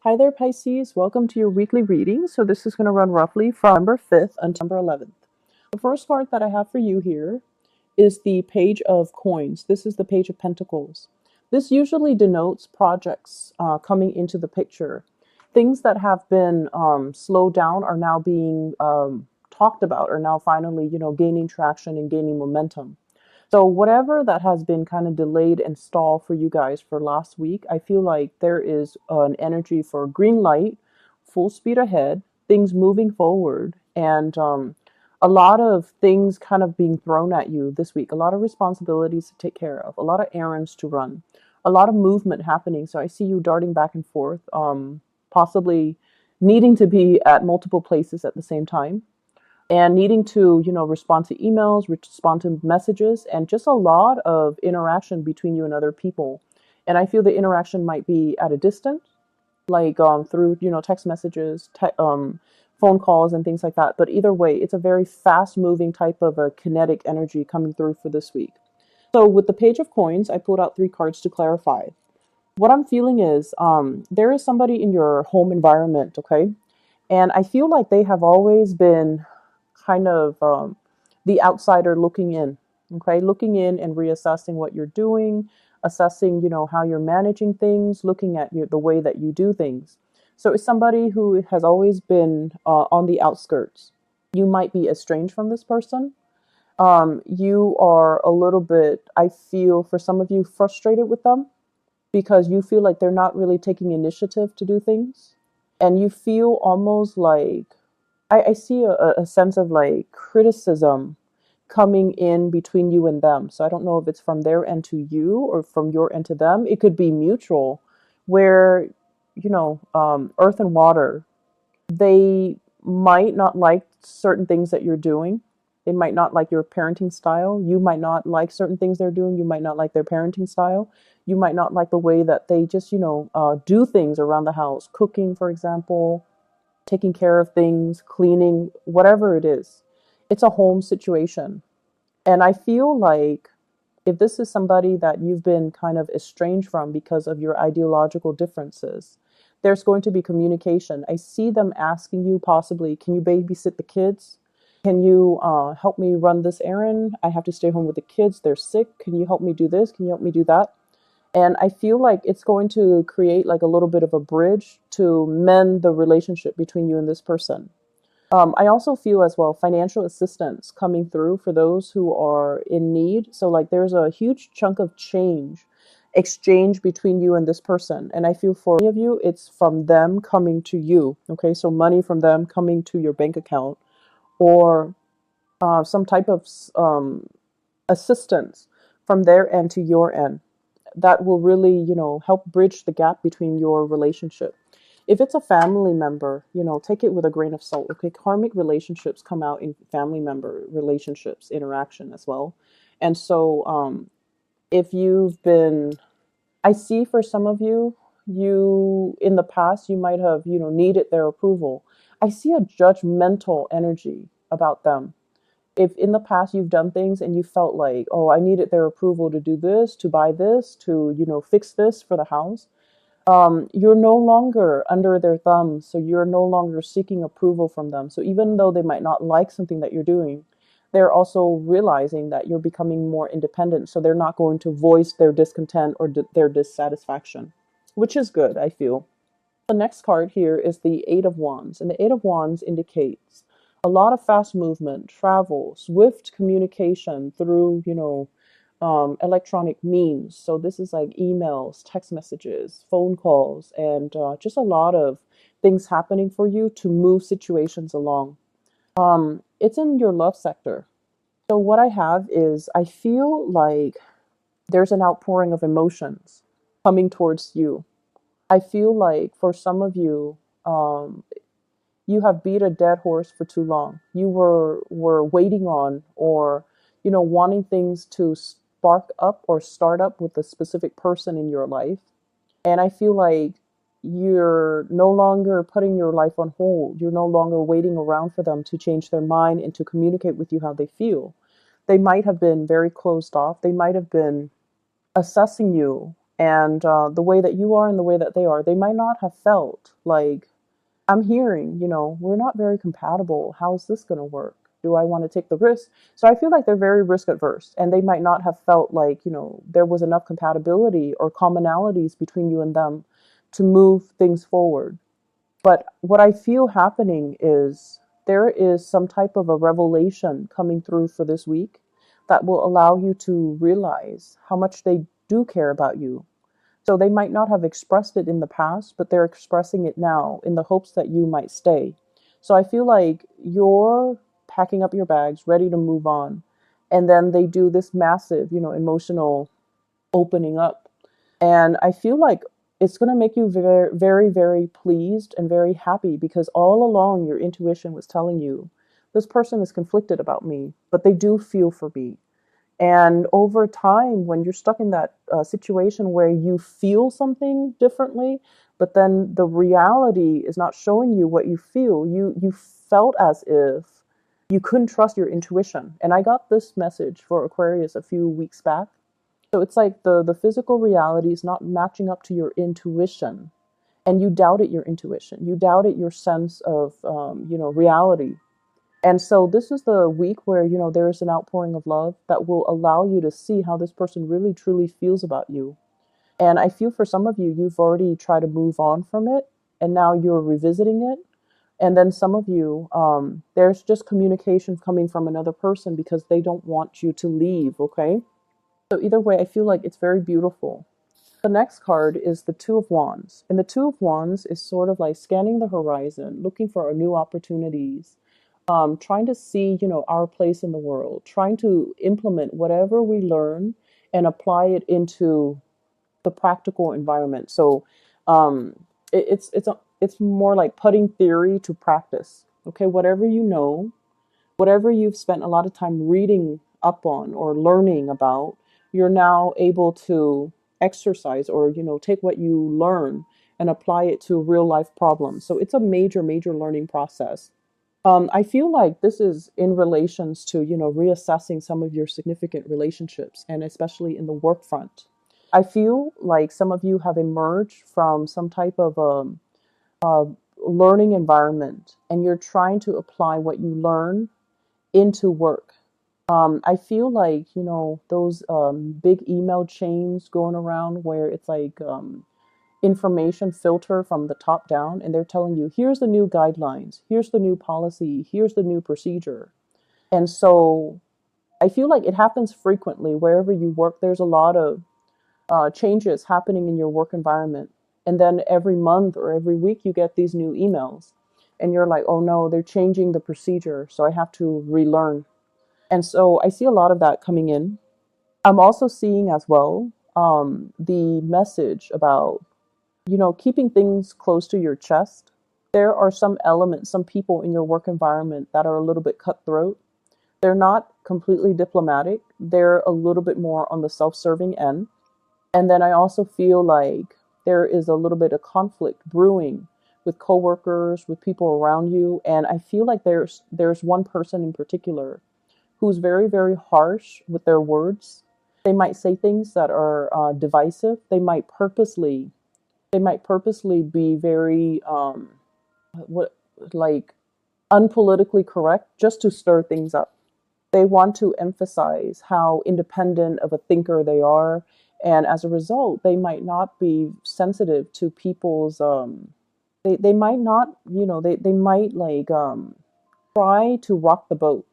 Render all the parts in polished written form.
Hi there, Pisces. Welcome to your weekly reading. So this is going to run roughly from November 5th until November 11th. The first card that I have for you here is the Page of Coins. This is the Page of Pentacles. This usually denotes projects coming into the picture. Things that have been slowed down are now being talked about, are now finally, gaining traction and gaining momentum. So whatever that has been kind of delayed and stalled for you guys for last week, I feel like there is an energy for green light, full speed ahead, things moving forward, and a lot of things kind of being thrown at you this week. A lot of responsibilities to take care of, a lot of errands to run, a lot of movement happening. So I see you darting back and forth, possibly needing to be at multiple places at the same time and needing to, respond to emails, respond to messages, and just a lot of interaction between you and other people. And I feel the interaction might be at a distance, like through, text messages, phone calls, and things like that. But either way, it's a very fast-moving type of a kinetic energy coming through for this week. So with the Page of Coins, I pulled out 3 cards to clarify. What I'm feeling is there is somebody in your home environment, okay? And I feel like they have always been kind of the outsider looking in, okay, looking in and reassessing what you're doing, assessing, how you're managing things, looking at the way that you do things. So it's somebody who has always been on the outskirts. You might be estranged from this person. You are a little bit, I feel, for some of you, frustrated with them because you feel like they're not really taking initiative to do things. And you feel almost like I see a sense of like criticism coming in between you and them. So I don't know if it's from their end to you or from your end to them. It could be mutual, where, earth and water, they might not like certain things that you're doing. They might not like your parenting style. You might not like certain things they're doing. You might not like their parenting style. You might not like the way that they just, do things around the house, cooking, for example, taking care of things, cleaning, whatever it is. It's a home situation. And I feel like if this is somebody that you've been kind of estranged from because of your ideological differences, there's going to be communication. I see them asking you possibly, can you babysit the kids? Can you help me run this errand? I have to stay home with the kids. They're sick. Can you help me do this? Can you help me do that? And I feel like it's going to create like a little bit of a bridge to mend the relationship between you and this person. I also feel as well financial assistance coming through for those who are in need. So like there's a huge chunk of exchange between you and this person. And I feel for many of you, it's from them coming to you. Okay, so money from them coming to your bank account, or some type of assistance from their end to your end that will really, help bridge the gap between your relationship. If it's a family member, take it with a grain of salt. Okay, karmic relationships come out in family member relationships, interaction as well. And so if you've been, I see for some of you, you in the past, you might have, needed their approval. I see a judgmental energy about them. If in the past you've done things and you felt like, oh, I needed their approval to do this, to buy this, to, fix this for the house, you're no longer under their thumb. So you're no longer seeking approval from them. So even though they might not like something that you're doing, they're also realizing that you're becoming more independent. So they're not going to voice their discontent or their dissatisfaction, which is good, I feel. The next card here is the Eight of Wands, and the Eight of Wands indicates a lot of fast movement, travel, swift communication through, electronic means. So this is like emails, text messages, phone calls, and just a lot of things happening for you to move situations along. It's in your love sector. So what I have is I feel like there's an outpouring of emotions coming towards you. I feel like for some of you, you have beat a dead horse for too long. You were waiting on, or wanting things to spark up or start up with a specific person in your life. And I feel like you're no longer putting your life on hold. You're no longer waiting around for them to change their mind and to communicate with you how they feel. They might have been very closed off. They might have been assessing you And the way that you are and the way that they are, they might not have felt like, I'm hearing, we're not very compatible. How's this going to work? Do I want to take the risk? So I feel like they're very risk adverse, and they might not have felt like, there was enough compatibility or commonalities between you and them to move things forward. But what I feel happening is there is some type of a revelation coming through for this week that will allow you to realize how much they do care about you. So they might not have expressed it in the past, but they're expressing it now in the hopes that you might stay. So I feel like you're packing up your bags, ready to move on. And then they do this massive, emotional opening up. And I feel like it's going to make you very, very, very pleased and very happy, because all along your intuition was telling you this person is conflicted about me, but they do feel for me. And over time, when you're stuck in that situation where you feel something differently, but then the reality is not showing you what you feel, you felt as if you couldn't trust your intuition. And I got this message for Aquarius a few weeks back. So it's like the physical reality is not matching up to your intuition, and you doubted your intuition. You doubted your sense of, reality. And so this is the week where, there is an outpouring of love that will allow you to see how this person really truly feels about you. And I feel for some of you, you've already tried to move on from it, and now you're revisiting it. And then some of you, there's just communication coming from another person because they don't want you to leave, okay? So either way, I feel like it's very beautiful. The next card is the Two of Wands. And the Two of Wands is sort of like scanning the horizon, looking for new opportunities, trying to see, our place in the world, trying to implement whatever we learn and apply it into the practical environment. So it's more like putting theory to practice. Okay, whatever you know, whatever you've spent a lot of time reading up on or learning about, you're now able to exercise or, take what you learn and apply it to real life problems. So it's a major, major learning process. I feel like this is in relations to, reassessing some of your significant relationships, and especially in the work front. I feel like some of you have emerged from some type of uh, learning environment, and you're trying to apply what you learn into work. I feel like, those big email chains going around where it's like information filter from the top down, and they're telling you, here's the new guidelines, here's the new policy, here's the new procedure. And so I feel like it happens frequently wherever you work. There's a lot of changes happening in your work environment. And then every month or every week, you get these new emails. And you're like, oh no, they're changing the procedure. So I have to relearn. And so I see a lot of that coming in. I'm also seeing as well the message about, keeping things close to your chest. There are some elements, some people in your work environment that are a little bit cutthroat. They're not completely diplomatic. They're a little bit more on the self-serving end. And then I also feel like there is a little bit of conflict brewing with coworkers, with people around you. And I feel like there's one person in particular who's very, very harsh with their words. They might say things that are divisive. They might purposely be very what like unpolitically correct just to stir things up. They want to emphasize how independent of a thinker they are, and as a result, they might not be sensitive to people's. They might not, they might like try to rock the boat.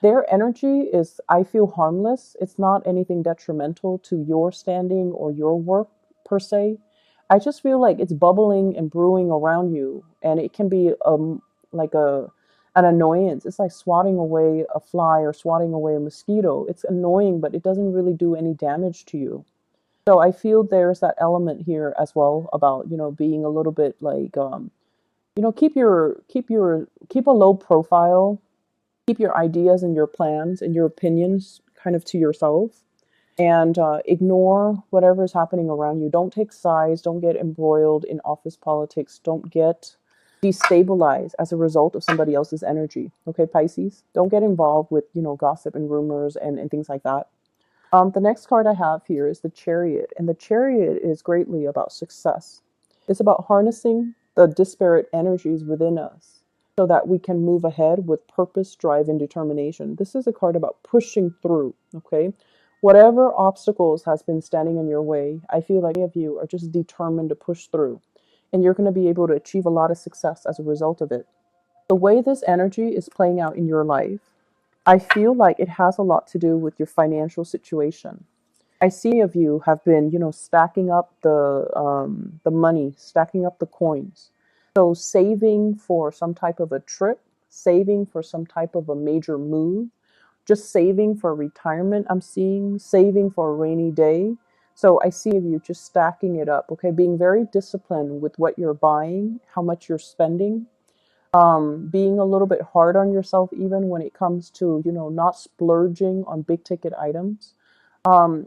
Their energy is, I feel, harmless. It's not anything detrimental to your standing or your work per se. I just feel like it's bubbling and brewing around you, and it can be like an annoyance. It's like swatting away a fly or swatting away a mosquito. It's annoying, but it doesn't really do any damage to you. So I feel there's that element here as well about, being a little bit like keep a low profile, keep your ideas and your plans and your opinions kind of to yourself, and ignore whatever is happening around you. Don't take sides. Don't get embroiled in office politics. Don't get destabilized as a result of somebody else's energy. Okay, Pisces? Don't get involved with, gossip and rumors and things like that. The next card I have here is the Chariot, and the Chariot is greatly about success. It's about harnessing the disparate energies within us so that we can move ahead with purpose, drive, and determination. This is a card about pushing through, okay? Whatever obstacles has been standing in your way, I feel like many of you are just determined to push through, and you're going to be able to achieve a lot of success as a result of it. The way this energy is playing out in your life, I feel like it has a lot to do with your financial situation. I see of you have been, stacking up the money, stacking up the coins. So saving for some type of a trip, saving for some type of a major move, just saving for retirement. I'm seeing saving for a rainy day. So I see of you just stacking it up. Okay, being very disciplined with what you're buying, how much you're spending, being a little bit hard on yourself even when it comes to not splurging on big ticket items.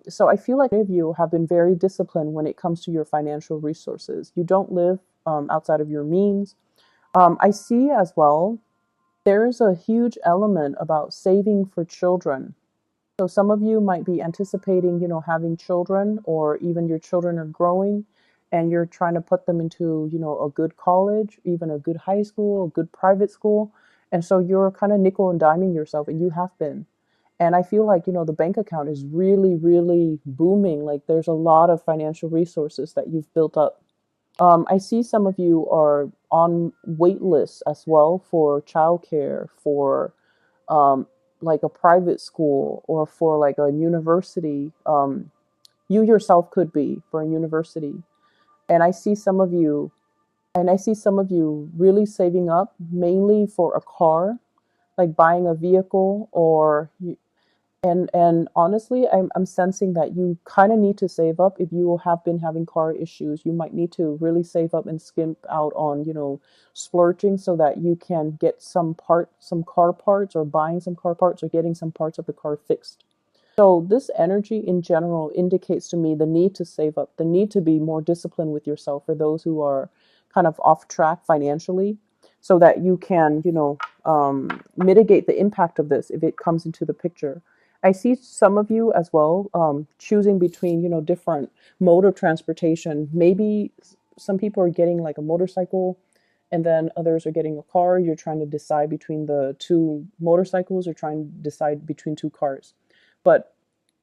So I feel like many of you have been very disciplined when it comes to your financial resources. You don't live outside of your means. I see as well there's a huge element about saving for children. So some of you might be anticipating, having children, or even your children are growing and you're trying to put them into, a good college, even a good high school, a good private school. And so you're kind of nickel and diming yourself, and you have been. And I feel like, the bank account is really, really booming. Like there's a lot of financial resources that you've built up. I see some of you are on wait lists as well for childcare, for um, like a private school, or for like a university. You yourself could be for a university. And I see some of you, really saving up mainly for a car, like buying a vehicle, or and honestly, I'm sensing that you kind of need to save up. If you have been having car issues, you might need to really save up and skimp out on, splurging so that you can get some car parts, or buying some car parts, or getting some parts of the car fixed. So this energy in general indicates to me the need to save up, the need to be more disciplined with yourself for those who are kind of off track financially, so that you can, mitigate the impact of this if it comes into the picture. I see some of you as well choosing between, different mode of transportation. Maybe some people are getting like a motorcycle, and then others are getting a car. You're trying to decide between the two motorcycles, or trying to decide between two cars. But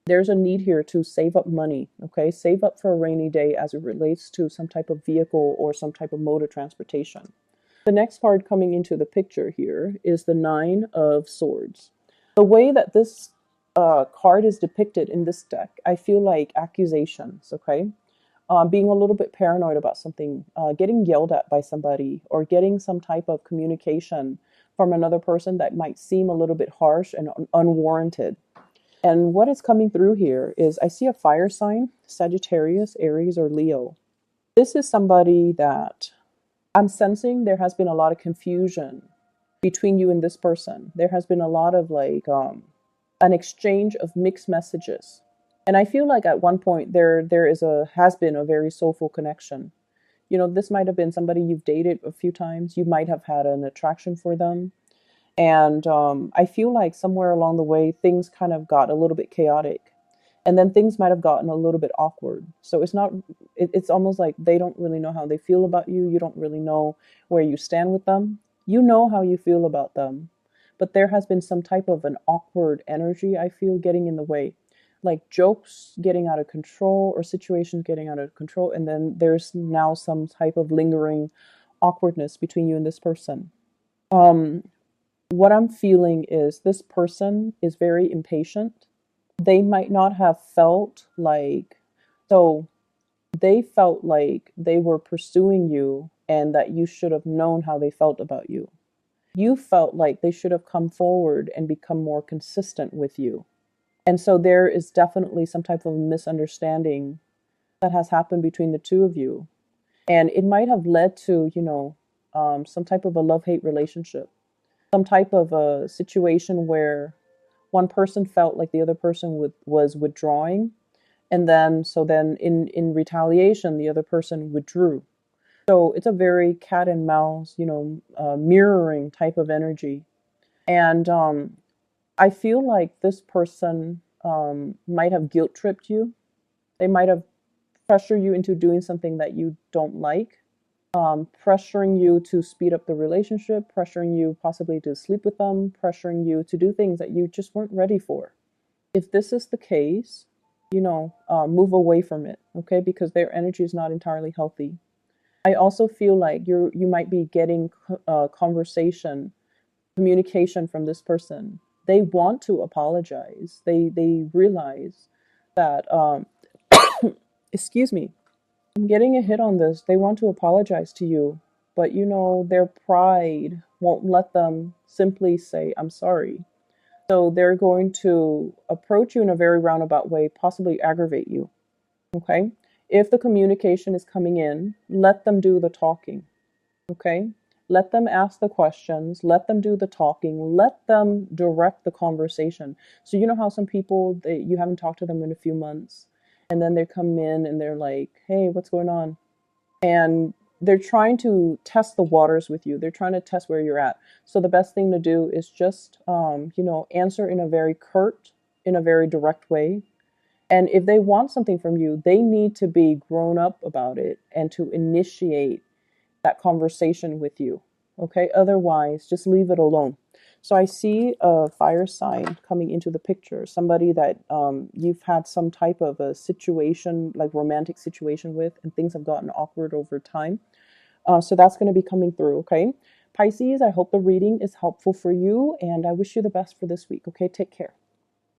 there's a need here to save up money, okay? Save up for a rainy day as it relates to some type of vehicle or some type of mode of transportation. The next card coming into the picture here is the Nine of Swords. The way that this card is depicted in this deck, I feel like accusations, okay? Being a little bit paranoid about something, getting yelled at by somebody, or getting some type of communication from another person that might seem a little bit harsh and unwarranted. And what is coming through here is I see a fire sign, Sagittarius, Aries, or Leo. This is somebody that I'm sensing there has been a lot of confusion between you and this person. There has been a lot of like an exchange of mixed messages. And I feel like at one point has been a very soulful connection. This might have been somebody you've dated a few times. You might have had an attraction for them. And I feel like somewhere along the way, things kind of got a little bit chaotic. And then things might have gotten a little bit awkward. So it's almost like they don't really know how they feel about you. You don't really know where you stand with them. You know how you feel about them. But there has been some type of an awkward energy, I feel, getting in the way. Like jokes getting out of control, or situations getting out of control. And then there's now some type of lingering awkwardness between you and this person. Um, what I'm feeling is this person is very impatient. They might not have felt like, so they felt like they were pursuing you and that you should have known how they felt about you. You felt like they should have come forward and become more consistent with you. And so there is definitely some type of misunderstanding that has happened between the two of you. And it might have led to, some type of a love-hate relationship, some type of a situation where one person felt like the other person was withdrawing, and then in retaliation the other person withdrew. So it's a very cat and mouse, mirroring type of energy. And I feel like this person might have guilt tripped you. They might have pressured you into doing something that you don't like, pressuring you to speed up the relationship, pressuring you possibly to sleep with them, pressuring you to do things that you just weren't ready for. If this is the case, move away from it, okay? Because their energy is not entirely healthy. I also feel like you might be getting communication from this person. They want to apologize. They realize that excuse me, I'm getting a hit on this. They want to apologize to you, but their pride won't let them simply say I'm sorry. So they're going to approach you in a very roundabout way, possibly aggravate you. Okay? If the communication is coming in, let them do the talking. Okay? Let them ask the questions, let them do the talking, let them direct the conversation. So you know how some people, you haven't talked to them in a few months, and then they come in and they're like, hey, what's going on? And they're trying to test the waters with you. They're trying to test where you're at. So the best thing to do is just, answer in a very curt, in a very direct way. And if they want something from you, they need to be grown up about it and to initiate that conversation with you. Okay. Otherwise, just leave it alone. So I see a fire sign coming into the picture, somebody that you've had some type of a situation, like romantic situation with, and things have gotten awkward over time. So that's going to be coming through. Okay. Pisces, I hope the reading is helpful for you, and I wish you the best for this week. Okay. Take care.